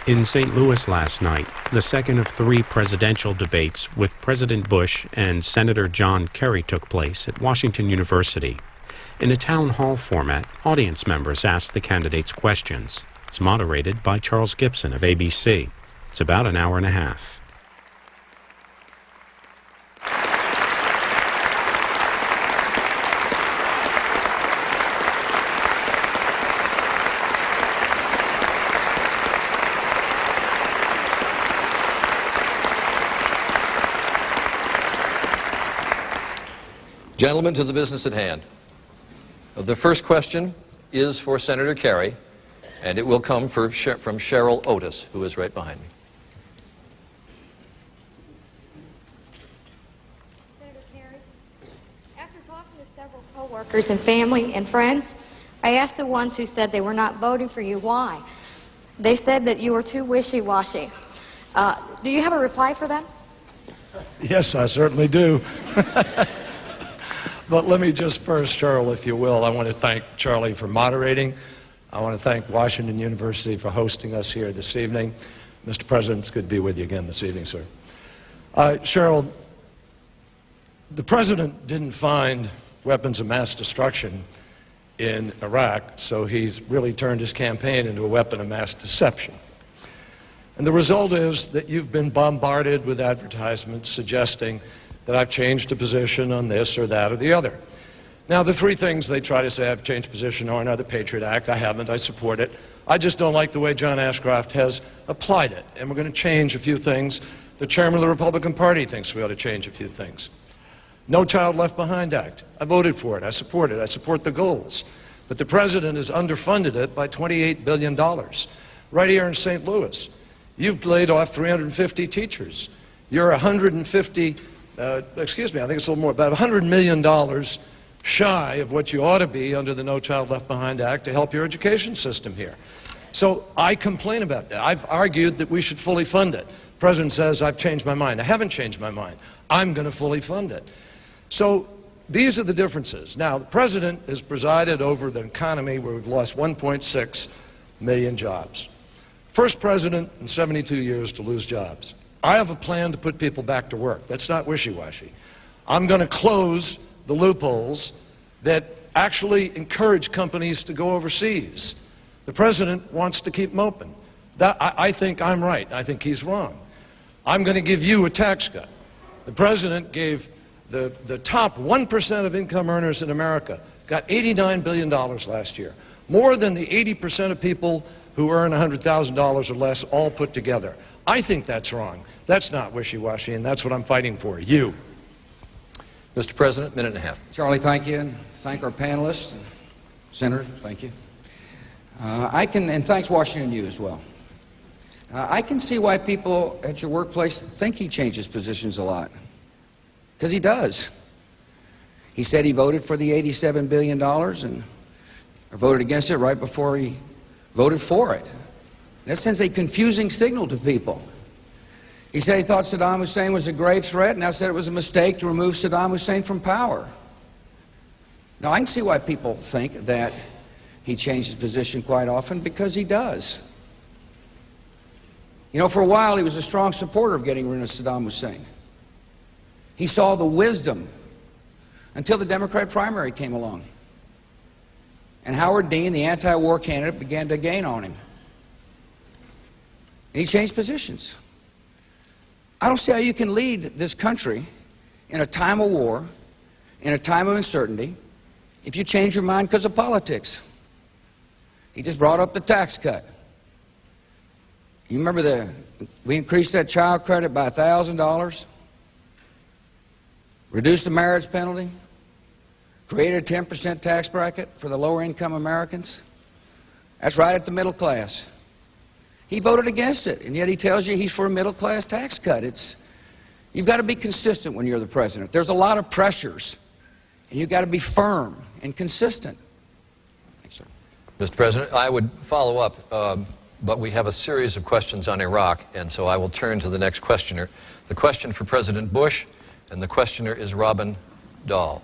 In St. Louis last night, the second of three presidential debates with President Bush and Senator John Kerry took place at Washington University. In a town hall format, audience members asked the candidates questions. It's moderated by Charles Gibson of ABC. It's about an hour and a half. Gentlemen, to the business at hand. The first question is for Senator Kerry, and it will come from Cheryl Otis, who is right behind me. Senator Kerry, after talking to several co-workers and family and friends, I asked the ones who said they were not voting for you why. They said that you were too wishy-washy. Do you have a reply for them? Yes, I certainly do. But let me just first, Cheryl, if you will, I want to thank Charlie for moderating. I want to thank Washington University for hosting us here this evening. Mr. President, it's good to be with you again this evening, sir. Cheryl, the President didn't find weapons of mass destruction in Iraq, so he's really turned his campaign into a weapon of mass deception. And the result is that you've been bombarded with advertisements suggesting that I've changed a position on this or that or the other. Now, the three things they try to say I've changed position on are the Patriot Act. I haven't. I support it. I just don't like the way John Ashcroft has applied it, and we're going to change a few things. The chairman of the Republican Party thinks we ought to change a few things. No Child Left Behind Act. I voted for it. I support it. I support the goals. But the president has underfunded it by $28 billion. Right here in St. Louis, you've laid off 350 teachers. You're 150 I think it's a little more, about $100 million shy of what you ought to be under the No Child Left Behind Act to help your education system here. So I complain about that. I've argued that we should fully fund it. The President says, I've changed my mind. I haven't changed my mind. I'm going to fully fund it. So these are the differences. Now, the President has presided over the economy where we've lost 1.6 million jobs. First president in 72 years to lose jobs. I have a plan to put people back to work. That's not wishy-washy. I'm going to close the loopholes that actually encourage companies to go overseas. The president wants to keep them open. I think I'm right. I think he's wrong. I'm going to give you a tax cut. The president gave the top 1% of income earners in America got $89 billion last year. More than the 80% of people who earn $100,000 or less all put together. I think that's wrong. That's not wishy-washy, and that's what I'm fighting for, you. Mr. President, minute and a half. Charlie, thank you, and thank our panelists. Senator, thank you. And thanks Washington and you as well. I can see why people at your workplace think he changes positions a lot, because he does. He said he voted for the $87 billion and voted against it right before he voted for it. That sends a confusing signal to people. He said he thought Saddam Hussein was a grave threat, and now said it was a mistake to remove Saddam Hussein from power. Now, I can see why people think that he changes position quite often, because he does. You know, for a while, he was a strong supporter of getting rid of Saddam Hussein. He saw the wisdom until the Democrat primary came along. And Howard Dean, the anti-war candidate, began to gain on him. And he changed positions. I don't see how you can lead this country in a time of war, in a time of uncertainty, if you change your mind because of politics. He just brought up the tax cut. You remember we increased that child credit by $1,000, reduced the marriage penalty, created a 10% tax bracket for the lower income Americans. That's right at the middle class. He voted against it, and yet he tells you he's for a middle-class tax cut. You've got to be consistent when you're the president. There's a lot of pressures, and you've got to be firm and consistent. Thanks, sir. Mr. President, I would follow up, but we have a series of questions on Iraq, and so I will turn to the next questioner. The question for President Bush, and the questioner is Robin Dahl.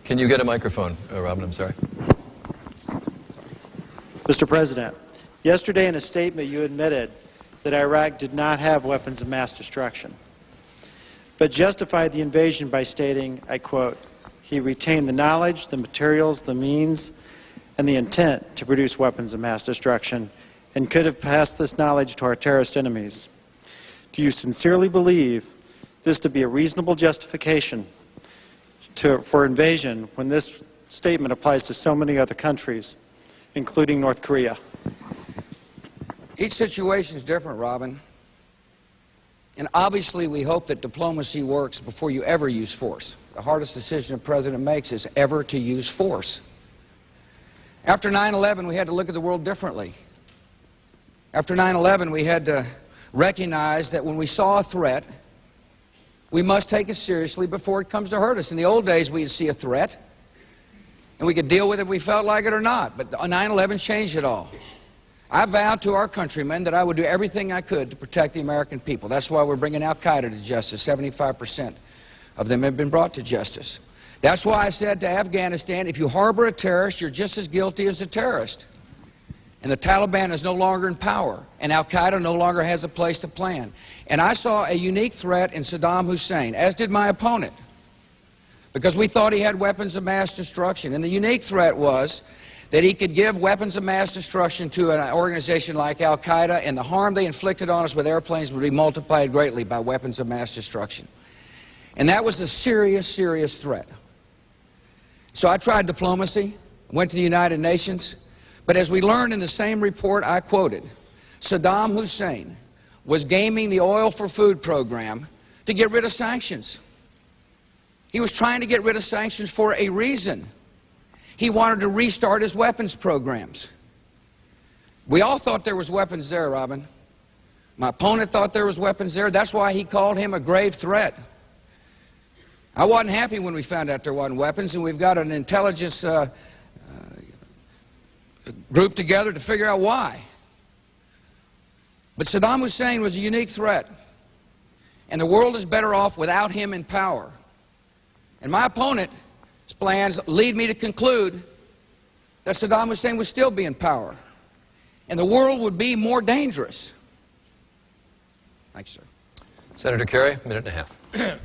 Can you get a microphone, Robin? I'm sorry. Mr. President, Yesterday, in a statement, you admitted that Iraq did not have weapons of mass destruction, but justified the invasion by stating, I quote, "He retained the knowledge, the materials, the means, and the intent to produce weapons of mass destruction, and could have passed this knowledge to our terrorist enemies." Do you sincerely believe this to be a reasonable justification for invasion when this statement applies to so many other countries, including North Korea? Each situation is different, Robin. And obviously, we hope that diplomacy works before you ever use force. The hardest decision a president makes is ever to use force. After 9/11, we had to look at the world differently. After 9/11, we had to recognize that when we saw a threat, we must take it seriously before it comes to hurt us. In the old days, we'd see a threat, and we could deal with it if we felt like it or not. But 9/11 changed it all. I vowed to our countrymen that I would do everything I could to protect the American people. That's why we're bringing al-Qaeda to justice. 75% of them have been brought to justice. That's why I said to Afghanistan, if you harbor a terrorist, you're just as guilty as a terrorist. And the Taliban is no longer in power, and al-Qaeda no longer has a place to plan. And I saw a unique threat in Saddam Hussein, as did my opponent, because we thought he had weapons of mass destruction. And the unique threat was that he could give weapons of mass destruction to an organization like al-Qaeda, and the harm they inflicted on us with airplanes would be multiplied greatly by weapons of mass destruction. And that was a serious, serious threat. So I tried diplomacy, went to the United Nations, but as we learned in the same report I quoted, Saddam Hussein was gaming the oil for food program to get rid of sanctions. He was trying to get rid of sanctions for a reason. He wanted to restart his weapons programs. We all thought there was weapons there, Robin. My opponent thought there was weapons there. That's why he called him a grave threat. I wasn't happy when we found out there wasn't weapons, and we've got an intelligence group together to figure out why. But Saddam Hussein was a unique threat, and the world is better off without him in power. And my opponent's plans lead me to conclude that Saddam Hussein would still be in power, and the world would be more dangerous. Thank you, sir. Senator Kerry, a minute and a half.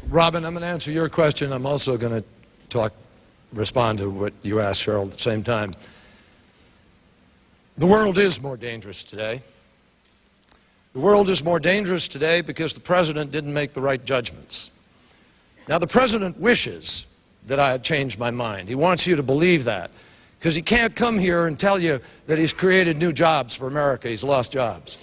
Robin, I'm going to answer your question. I'm also going to respond to what you asked, Cheryl, at the same time. The world is more dangerous today. The world is more dangerous today because the president didn't make the right judgments. Now, the president wishes that I had changed my mind. He wants you to believe that, because he can't come here and tell you that he's created new jobs for America. He's lost jobs.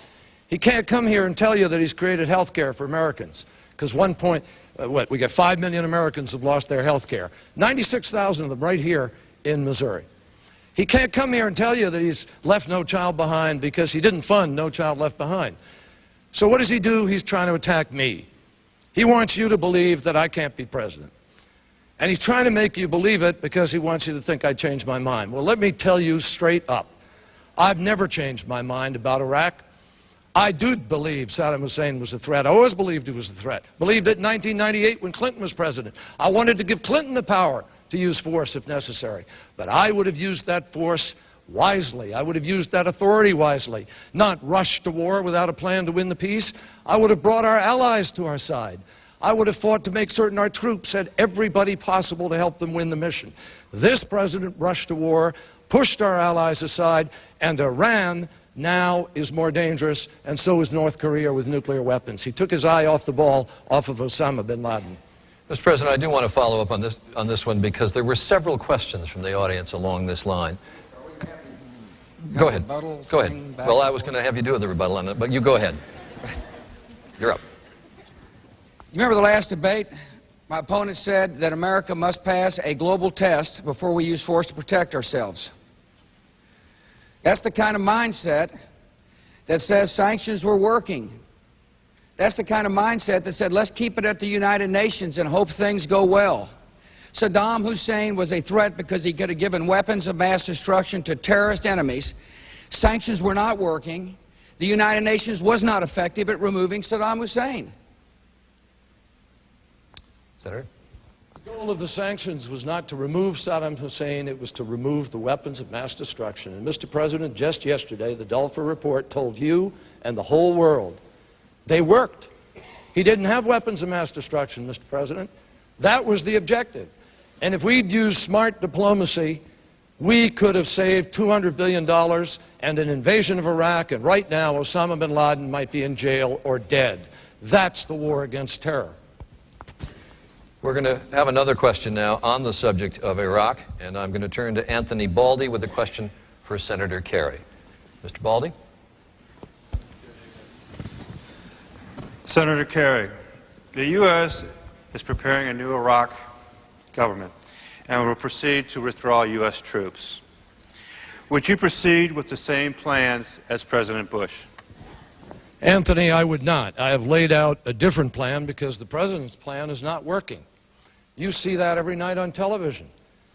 He can't come here and tell you that he's created health care for Americans, because we got 5 million Americans have lost their health care, 96,000 of them right here in Missouri. He can't come here and tell you that he's left No Child Behind, because he didn't fund No Child Left Behind. So what does he do? He's trying to attack me. He wants you to believe that I can't be president. And he's trying to make you believe it because he wants you to think I changed my mind. Well, let me tell you straight up, I've never changed my mind about Iraq. I do believe Saddam Hussein was a threat. I always believed he was a threat. Believed it in 1998 when Clinton was president. I wanted to give Clinton the power to use force if necessary. But I would have used that force wisely. I would have used that authority wisely, not rushed to war without a plan to win the peace. I would have brought our allies to our side. I would have fought to make certain our troops had everybody possible to help them win the mission. This president rushed to war, pushed our allies aside, and Iran now is more dangerous, and so is North Korea with nuclear weapons. He took his eye off the ball, off of Osama bin Laden. Mr. President, I do want to follow up on this one, because there were several questions from the audience along this line. Go ahead. Go ahead. Well, I was going to have you do the rebuttal on it, but you go ahead. You're up. You remember the last debate? My opponent said that America must pass a global test before we use force to protect ourselves. That's the kind of mindset that says sanctions were working. That's the kind of mindset that said, let's keep it at the United Nations and hope things go well. Saddam Hussein was a threat because he could have given weapons of mass destruction to terrorist enemies. Sanctions were not working. The United Nations was not effective at removing Saddam Hussein. Senator? Go goal of the sanctions was not to remove Saddam Hussein, it was to remove the weapons of mass destruction. And Mr. President, just yesterday, the Dulfer report told you and the whole world they worked. He didn't have weapons of mass destruction, Mr. President. That was the objective. And if we'd used smart diplomacy, we could have saved $200 billion and an invasion of Iraq, and right now Osama bin Laden might be in jail or dead. That's the war against terror. We're going to have another question now on the subject of Iraq, and I'm going to turn to Anthony Baldy with a question for Senator Kerry. Mr. Baldy? Senator Kerry, the U.S. is preparing a new Iraq government and will proceed to withdraw U.S. troops. Would you proceed with the same plans as President Bush? Anthony, I would not. I have laid out a different plan because the President's plan is not working. You see that every night on television.